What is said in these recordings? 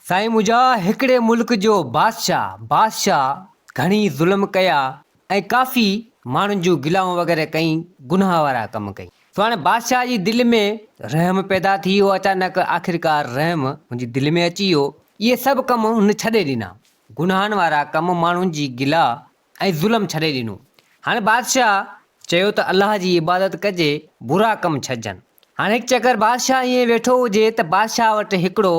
साईं मुंहिंजा हिकिड़े मुल्क जो बादशाह घणी ज़ुल्म कया ऐं काफ़ी माण्हुनि जूं गिलाऊं वग़ैरह कई, गुनाह वारा कम कई। सो हाणे बादशाह जी दिलि में रहम पैदा थी वियो। अचानक आख़िरकार रहम मुंहिंजी दिलि में अची वियो। इहे सभु कम हुन छॾे ॾिना, गुनाहनि वारा कम, माण्हुनि जी गिला ऐं ज़ुल्म छॾे ॾिनो। हाणे बादशाह चयो त अलाह जी इबादत कजे, बुरा कम छॾजनि। हाणे हिकु चकर बादशाह ईअं वेठो हुजे त बादशाह वटि हिकिड़ो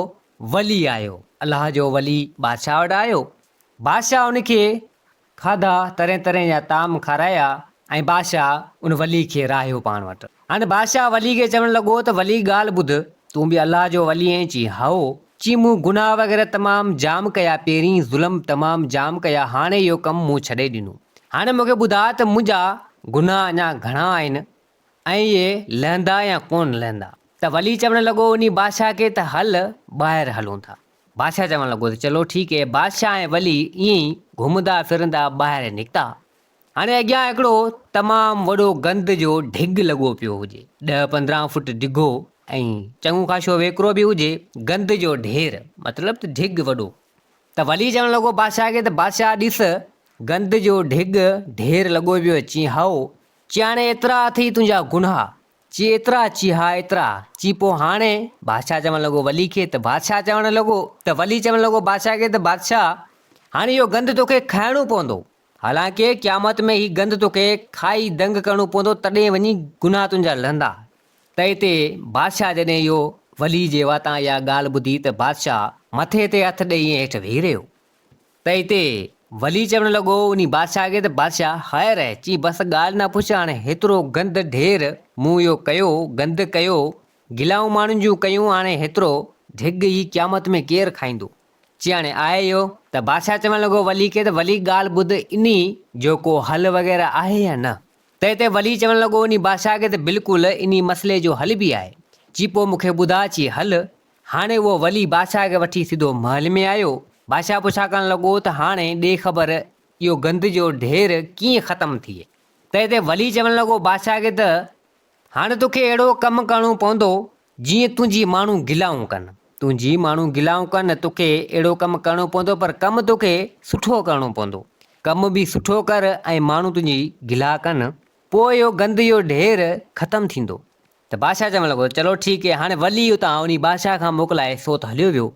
वली आयो, अलाह जो वली बादशाह वटि आयो। बादशाह उनखे खाधा तरह तरह जा ताम खाराया ऐं बादशाह उन वली खे राहियो पाण वटि। हाणे बादशाह वली खे चवणु लॻो त वली ॻाल्हि ॿुध, तूं बि अलाह जो वली आहीं? चई हाओ। चई मूं गुनाह वग़ैरह तमामु जाम कया, पहिरीं ज़ुल्म तमामु जाम कया, हाणे इहो कमु मूं छॾे ॾिनो। हाणे मूंखे ॿुधा त मुंहिंजा गुनाह अञा घणा आहिनि ऐं इहे लहंदा या कोन लहंदा। त वली चवणु लॻो उन बादशाह खे त हल ॿाहिरि हलूं था। बादशाह चवणु लॻो त चलो ठीकु है। बादशाह ऐं वली ईअं ई घुमंदा फिरंदा ॿाहिरि निकिता। हाणे अॻियां हिकिड़ो तमामु वॾो गंद जो ढिघ लॻो पियो हुजे, 10-15 फुट डिघो ऐं चङो ख़ासो वेकिरो बि हुजे, गंद जो ढेर, मतिलबु त ढिघ वॾो। त वली चवणु लॻो बादशाह खे त बादशाह ॾिस गंद जो ढिघ ढेर लॻो पियो। चई हाओ। चई हाणे एतिरा अथई तुंहिंजा गुनाह? चई एतिरा? चई हा एतिरा। चई पोइ हाणे बादशाह चवणु लॻो वली खे त बादशाह चवणु लॻो त वली चवणु लॻो बादशाह खे त बादशाह हाणे इहो गंद तोखे खाइणो पवंदो। हालांकि क़यामत में ही गंद तोखे खाई दंग करणो पवंदो, तॾहिं वञी गुनाह तुंहिंजा लहंदा। त हिते बादशाह जॾहिं इहो वली जे वातां इहा ॻाल्हि ॿुधी त बादशाह मथे ते हथु ॾेई हेठि वेही रहियो। त हिते वली चवणु लॻो उन बादशाह खे त बादशाह ख़ैरु आहे? चई बसि ॻाल्हि न पुछ, हाणे हेतिरो गंद ढेर मूं इहो कयो, गंद कयो, गिलाऊं माण्हुनि जूं कयूं, हाणे हेतिरो ढिघ ई क़यामत में केरु खाईंदो? चई हाणे आहे इहो? त बादशाह चवणु लॻो वली खे त वली ॻाल्हि ॿुध, इन जो को हल वग़ैरह आहे या न? त हिते वली चवणु लॻो उन बादशाह खे त बिल्कुलु इन मसइले जो हल बि आहे। चई पोइ मूंखे ॿुधा। चई हल। हाणे उहो वली बादशाह खे वठी सिधो महल में आयो। बादशाह पुछा करणु लॻो त हाणे ॾे ख़बर इहो गंद जो ढेर कीअं ख़तमु थिए? त हिते वली चवणु लॻो बादशाह खे त हाणे तोखे अहिड़ो कमु करणो पवंदो जीअं तुंहिंजी माण्हू गिलाऊं कनि, तुंहिंजी माण्हू गिलाऊं कनि, तोखे अहिड़ो कमु करणो पवंदो, पर कमु तोखे सुठो करणो पवंदो। कमु बि सुठो कर ऐं माण्हू तुंहिंजी गिला कनि, पोइ इहो गंद जो ढेर ख़तमु थींदो। त बादशाह चवणु लॻो चलो ठीकु है। हाणे वली उतां उन बादशाह खां मोकिलाए सो त हलियो वियो।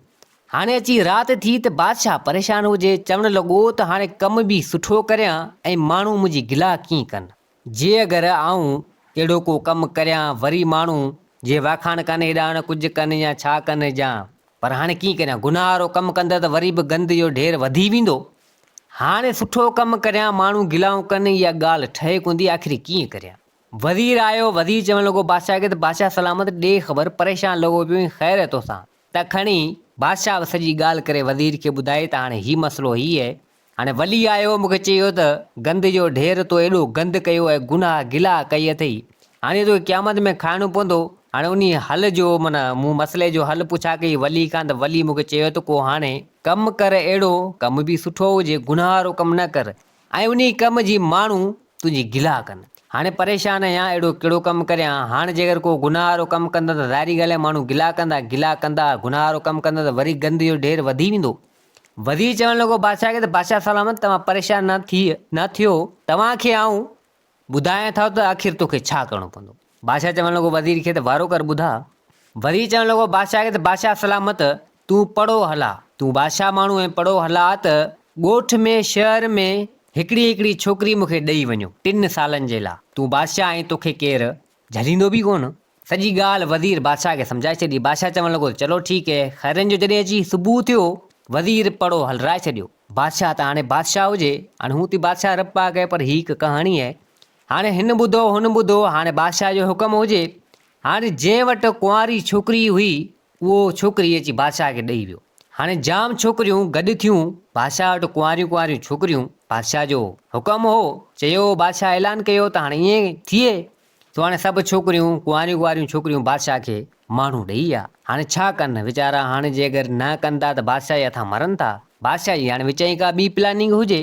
हाणे अची राति थी त बादशाह परेशान हुजे, चवणु लॻो त हाणे कमु बि सुठो करियां ऐं माण्हू मुंहिंजी गिला कीअं कनि? जे अगरि आऊं अहिड़ो को कमु करियां, वरी माण्हू जे वाखाण कनि, हेॾा न कुझु कनि या छा कनि जा, पर हाणे कीअं करियां? गुनाह वारो कमु कंदा त वरी बि गंद जो ढेर वधी वेंदो। हाणे सुठो कमु करियां, माण्हू गिलाऊं कनि, इहा ॻाल्हि ठहे कोन्ह थी, आख़िर कीअं करियां? वज़ीर आयो। वज़ीर चवणु लॻो बादशाह खे त बादशाह सलामत ॾे ख़बर, परेशान लॻो पियो, ख़ैरु आहे तोसां? त खणी बादशाह सॼी ॻाल्हि करे वज़ीर खे ॿुधाई त हाणे हीउ मसइलो हीउ आहे। हाणे वली आयो, मूंखे चयो त गंद जो ढेर तो एॾो गंद कयो आहे, गुनाह गिला कई अथई, हाणे तोखे क़यामत में खाइणो पवंदो। हाणे उन हल जो माना मूं मसइले जो हल पुछा कई वली खां, त वली मूंखे चयो त को हाणे कमु कर अहिड़ो, कमु बि सुठो हुजे, गुनाह वारो कमु न कर, ऐं उन कम जी माण्हू तुंहिंजी गिला कनि। हाणे परेशान आहियां, अहिड़ो कहिड़ो कमु करियां? हाणे जेकर को गुनाह वारो कमु कंदा त ज़ाहिरी ॻाल्हि आहे माण्हू गिला कंदा, गुनाह वारो कमु कंदा त वरी गंद जो ढेर वधी वेंदो। वज़ीर चवणु लॻो बादशाह खे त बादशाह सलामत, तव्हां परेशान न थियो, तव्हांखे आऊं ॿुधायां थो त आख़िर तोखे छा करिणो पवंदो। बादशाह चवणु लॻो वज़ीर खे त वारो कर ॿुधा। वज़ीर चवणु लॻो बादशाह खे त बादशाह सलामत, तूं पढ़ो हला, तूं बादशाह माण्हू ऐं पढ़ो हला त ॻोठ में शहर में हिकिड़ी छोकिरी मूंखे ॾेई वञो 3 सालनि जे लाइ। तूं बादशाह ऐं तोखे केरु झलींदो बि कोन। सॼी ॻाल्हि वज़ीर बादशाह खे सम्झाए छॾी। बादशाह चवणु लॻो चलो ठीकु है। खैरनि जो जॾहिं अची सुबुह थियो, वज़ीर पढ़ो हलराए छॾियो। बादशाह त हाणे बादशाह हुजे, हाणे हू त बादशाह रपा कए, पर हीअ हिकु कहाणी आहे। हाणे हिन ॿुधो हुन ॿुधो, हाणे बादशाह जो हुकुम हुजे। हाणे जंहिं वटि कुंवारी छोकिरी हुई, उहो छोकिरी अची बादशाह खे ॾेई वियो। हाणे जाम छोकिरियूं गॾु थियूं बादशाह वटि, कुंवारियूं छोकिरियूं। बादशाह जो हुकुम हो, चयो बादशाह ऐलान कयो त हाणे ईअं थिए। तो हाणे सभु छोकिरियूं कुंवारियूं छोकिरियूं बादशाह खे माण्हू ॾेई विया। हाणे छा कनि वीचारा? हाणे जे अगरि न कंदा त बादशाह जे हथां मरनि था। बादशाह जी हाणे विच ई का ॿी प्लानिंग हुजे।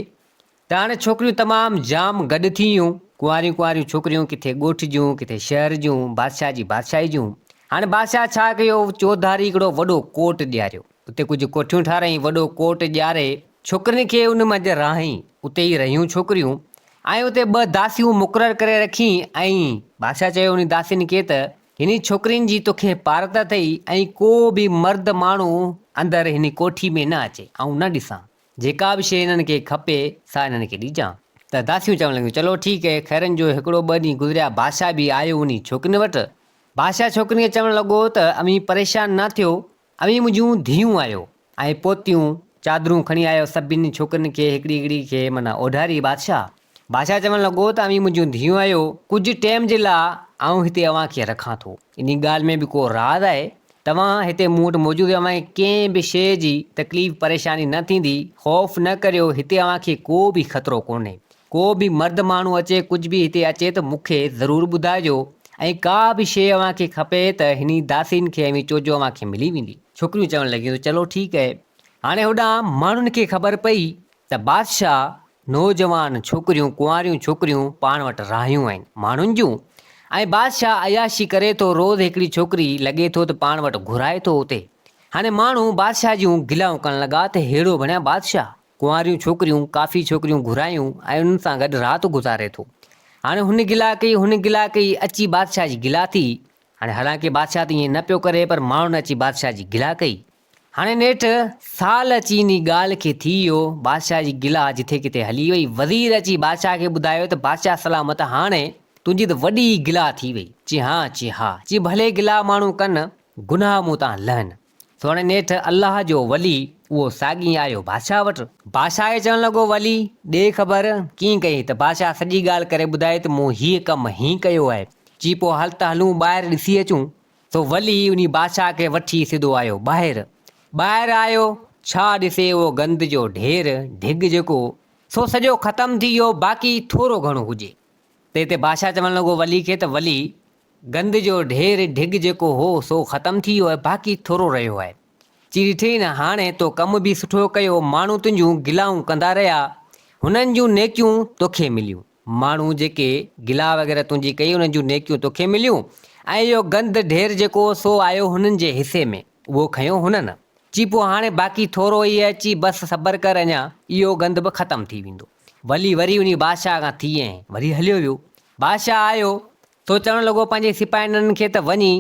त हाणे छोकिरियूं तमामु जाम गॾु थी वियूं, कुंवारियूं छोकिरियूं, किथे ॻोठ जूं, किथे शहर जूं, बादशाह जी बादशाही जूं। हाणे बादशाह छा कयो, चौधारी हिकिड़ो वॾो कोट ॾियारियो। उते कुझु कोठियूं ठाराईं, वॾो कोट ॼारे छोकिरियुनि खे उन मंझि रहाईं। उते ई रहियूं छोकिरियूं ऐं उते 2 दासियूं मुक़ररु करे रखी। ऐं बादशाह चयो उन दासियुनि खे त हिन छोकिरियुनि जी तोखे पारत अथई ऐं को बि मर्द माण्हू अंदरि हिन कोठी में न अचे ऐं न ॾिसां, जेका बि शइ हिननि खे खपे सा हिननि खे ॾिजां। त दासियूं चवणु लॻियूं चलो ठीकु आहे। खैरनि जो हिकिड़ो 2 ॾींहं गुज़रिया, बादशाह बि आयो उन छोकिरियुनि वटि। बादशाह छोकिरीअ खे चवणु लॻो त अमी परेशान न थियो, अमी मुंहिंजूं धीअरूं आयो ऐं पोतियूं चादरूं खणी आयो, सभिनी छोकिरियुनि खे हिकिड़ी हिकिड़ी खे माना ओढारी। बादशाह चवणु लॻो त अमी मुंहिंजूं धीअरूं आयो, कुझु टाइम जे लाइ आउं हिते अव्हांखे रखां थो। इन ॻाल्हि में बि को राज़ आहे, तव्हां हिते मूं वटि मौजूदु अव्हांखे कंहिं बि शइ जी तकलीफ़ परेशानी न थींदी, ख़ौफ़ न करियो। हिते अव्हांखे को बि ख़तरो कोन्हे। को बि मर्द माण्हू अचे, कुझु बि हिते अचे त मूंखे ज़रूरु ॿुधाइजो ऐं का बि शइ अव्हांखे खपे त हिन दासियुनि खे अमी चोजो अव्हांखे मिली वेंदी। छोकिरियूं चवणु लॻियूं चलो ठीकु आहे। हाणे होॾां माण्हुनि खे ख़बर पई त बादशाह नौजवान छोकिरियूं, कुंवारियूं छोकिरियूं पाण वटि रहियूं आहिनि माण्हुनि जूं, ऐं बादशाह अयाशी करे थो। रोज़ हिकिड़ी छोकिरी लॻे थो त पाण वटि घुराए थो उते। हाणे माण्हू बादशाह जूं गिलाऊं करणु लॻा त हेड़ो बणिया बादशाह कुंवारियूं छोकिरियूं काफ़ी छोकिरियूं घुरायूं ऐं उन्हनि सां गॾु राति गुज़ारे थो। हाणे हुन गिला कई अची बादशाह जी गिला थी। हाणे हालांकि बादशाह त ईअं न पियो करे, पर माण्हुनि अची बादशाह जी गिला कई। हाणे नेठि साल अची इन ॻाल्हि खे थी वियो, बादशाह जी गिला जिथे किथे हली वई। वज़ीर अची बादशाह खे ॿुधायो त बादशाह सलामत, हाणे तुंहिंजी त वॾी गिला थी वई। चई हा चई भले गिला माण्हू कनि, गुनाह मूं तां लहनि। सो हाणे नेठि अलाह जो वली उहो साॻी आयो बादशाह वटि। बादशाह खे चवणु लॻो वली ॾे ख़बर कीअं कई। त बादशाह सॼी ॻाल्हि करे ॿुधाए त मूं हीअ कमु हीअं कयो आहे। चई पोइ हल त हलूं ॿाहिरि ॾिसी अचूं। सो वली उन बादशाह खे वठी सिधो आयो ॿाहिरि आयो। छा ॾिसे उहो गंद जो ढेर ढिग जेको सो सॼो ख़तमु थी वियो, बाक़ी थोरो घणो हुजे। त हिते बादशाह चवणु लॻो वली खे त वली गंद जो ढेर ढिग जेको हो सो ख़तमु थी वियो आहे, बाक़ी थोरो रहियो आहे। चई ॾिठई न, हाणे तो कमु बि सुठो कयो। माण्हू तुंहिंजूं गिलाऊं कंदा रहिया, हुननि जूं नेकियूं तोखे मिलियूं। माण्हू जेके गिला वग़ैरह तुंहिंजी कई उन्हनि जूं नेकियूं तोखे मिलियूं, ऐं इहो गंद ढेर जेको सो आयो हुननि जे हिसे में, उहो खयो हुननि। चई पोइ हाणे बाक़ी थोरो ई आहे। चई बसि सबर कर, अञा इहो गंद बि ख़तमु थी वेंदो। वली वरी उन बादशाह खां थी ऐं वरी हलियो वियो। बादशाह आयो तो चवणु लॻो पंहिंजे सिपाहियुनि खे त वञी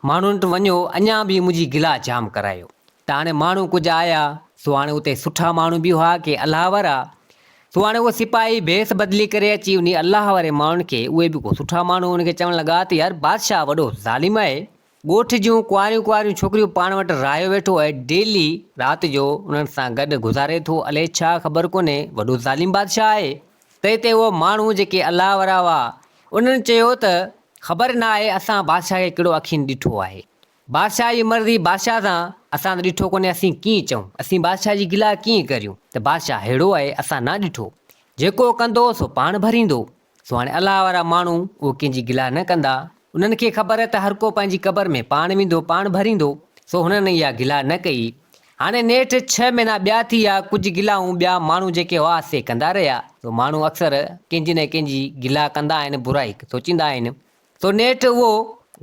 माण्हुनि वटि वञो, अञा बि मुंहिंजी गिला जाम करायो। त हाणे माण्हू कुझु आया। सो हाणे उते सुठा माण्हू बि हुआ के अलाह वारा। सो हाणे उहो सिपाही भेस बदिली करे अची उन अलाह वारे माण्हुनि खे, उहे बि को सुठा माण्हू, उनखे चवणु लॻा त यार बादशाह वॾो ज़ालिम आहे। ॻोठ जूं कुंवारियूं छोकिरियूं पाण वटि राहियो वेठो आहे, डेली राति जो उन्हनि सां गॾु गुज़ारे थो। अलाए छा ख़बर कोन्हे, वॾो ज़ालिम बादशाह आहे। त हिते उहो माण्हू जेके अलाह वारा हुआ उन्हनि चयो त ख़बर न आहे, असां बादशाह खे कहिड़ो अखियुनि ॾिठो आहे। बादशाह जी मर्ज़ी, बादशाह सां असां त ॾिठो कोन्हे, असीं कीअं चऊं, असीं बादशाह जी गिला कीअं करियूं। त बादशाह अहिड़ो आहे, असां न ॾिठो, जेको कंदो सो पाण भरींदो। सो हाणे अलाह वारा माण्हू उहो कंहिंजी गिला न कंदा। उन्हनि खे ख़बर त हर को पंहिंजी क़बर में पाण वेंदो, पाण भरींदो। सो हुननि इहा गिला न कई। हाणे नेठि 6 महीना ॿिया थी विया। कुझु गिलाऊं ॿिया माण्हू जेके हुआ से कंदा रहिया। सो माण्हू अक्सर कंहिंजी न कंहिंजी गिला कंदा आहिनि, बुराई सोचींदा आहिनि। सो नेठि उहो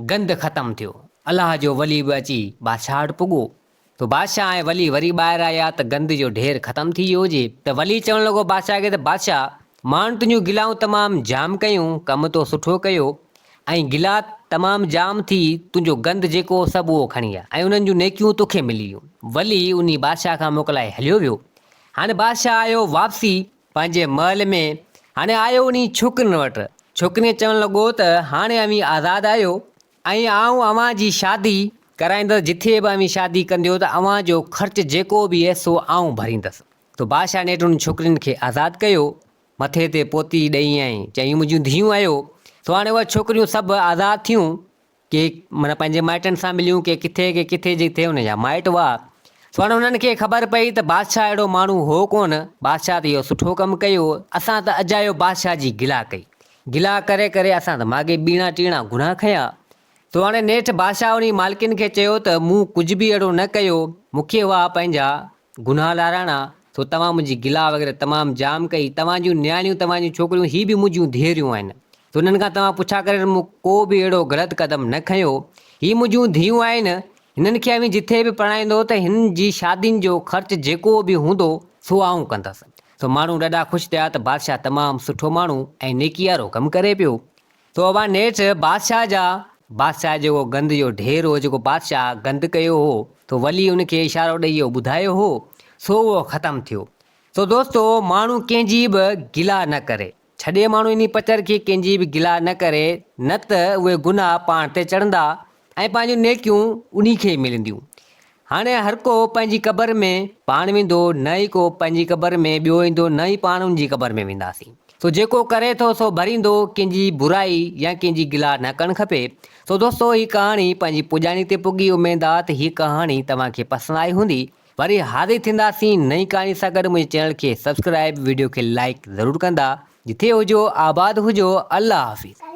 गंद ख़तमु थियो। अलाह जो वली बि अची बादशाह वटि पुॻो। तो बादशाह ऐं वली वरी ॿाहिरि आया त गंद जो ढेर ख़तमु थी वियो हुजे। त वली चवणु लॻो बादशाह खे त बादशाह, माण्हू तुंहिंजूं गिलाऊं तमामु जाम कयूं, कमु तो सुठो कयो ऐं गिला तमामु जाम थी, तुंहिंजो गंद जेको सभु उहो खणी आ ऐं उन्हनि जूं नेकियूं तोखे मिली वियूं। वली उन बादशाह खां मोकिलाए हलियो वियो। हाणे बादशाह आयो वापसी पंहिंजे महल में। हाणे आयो उन छोकिरियुनि वटि। छोकिरीअ चवणु लॻो त हाणे अमी आज़ादु आहियो ऐं आउं अव्हां जी शादी कराईंदसि। जिथे बि अमी शादी कंदियो त अव्हां जो ख़र्चु जेको बि आहे सो आउं भरींदसि। तो बादशाह नेठि उन छोकिरियुनि खे आज़ादु कयो, मथे ते पोती ॾेई ऐं चई मुंहिंजूं धीअरूं आयो। सो हाणे उहे छोकिरियूं सभु आज़ादु थियूं। के माना पंहिंजे माइटनि सां मिलियूं, के किथे जिथे हुनजा माइट हुआ। सो हाणे हुननि खे ख़बर पई त बादशाह अहिड़ो माण्हू हो कोन, बादशाह त इहो सुठो कमु कयो। असां त अजायो बादशाह जी गिला कई, गिला करे करे असां त माॻे ॿीणा टीणा गुनाह खया। सो हाणे नेठि बादशाह उन मालिकिन खे चयो त मूं कुझु बि अहिड़ो न कयो, मूंखे हुआ पंहिंजा गुनाह लाराइणा। सो तव्हां मुंहिंजी गिला वग़ैरह तमामु जाम कई। तव्हांजूं न्याणियूं, तव्हांजूं छोकिरियूं ही बि मुंहिंजूं धीअरूं आहिनि। त हुननि खां तव्हां पुछा करे मूं को बि अहिड़ो ग़लति क़दम न खयो। ही मुंहिंजूं धीअरूं आहिनि, हिननि खे अवी जिथे बि पढ़ाईंदो त हिन जी शादियुनि जो ख़र्च जेको बि हूंदो सो आऊं कंदसि। सो माण्हू ॾाढा ख़ुशि थिया त बादशाह तमामु सुठो माण्हू ऐं नेकी वारो कमु करे पियो। तो अवा नेठि बादशाह जेको गंद जो ढेर हो, जेको बादशाह गंद कयो हो, तो वली उनखे इशारो ॾेई ॿुधायो हो, सो उहो ख़तमु थियो। तो दोस्तो माण्हू कंहिंजी बि गिला न करे, छॾे माण्हू इन पचर खे कंहिंजी बि गिला न करे, न त उहे गुनाह पाण ते चढ़ंदा ऐं पंहिंजूं नेकियूं उन्ही खे मिलंदियूं। हाणे हर को पंहिंजी क़बर में पाण वेंदो, न ई को पंहिंजी क़बर में ॿियो ईंदो, न ई पाण उनजी क़बर में वेंदासीं। तो जेको करे थो सो भरींदो, कंहिंजी बुराई या कंहिंजी गिला न करणु खपे। तो दोस्तो हीअ कहाणी पंहिंजी पुॼाणी ते पुॻी। उमेद आहे त हीअ कहाणी तव्हांखे पसंदि आई हूंदी। वरी हाज़िर थींदासीं नई कहाणी सां गॾु। मुंहिंजे चैनल खे सब्सक्राइब, वीडियो खे लाइक ज़रूरु कंदा। जिथे हुजो आबाद हुजो। अल्लाह हाफ़िज़।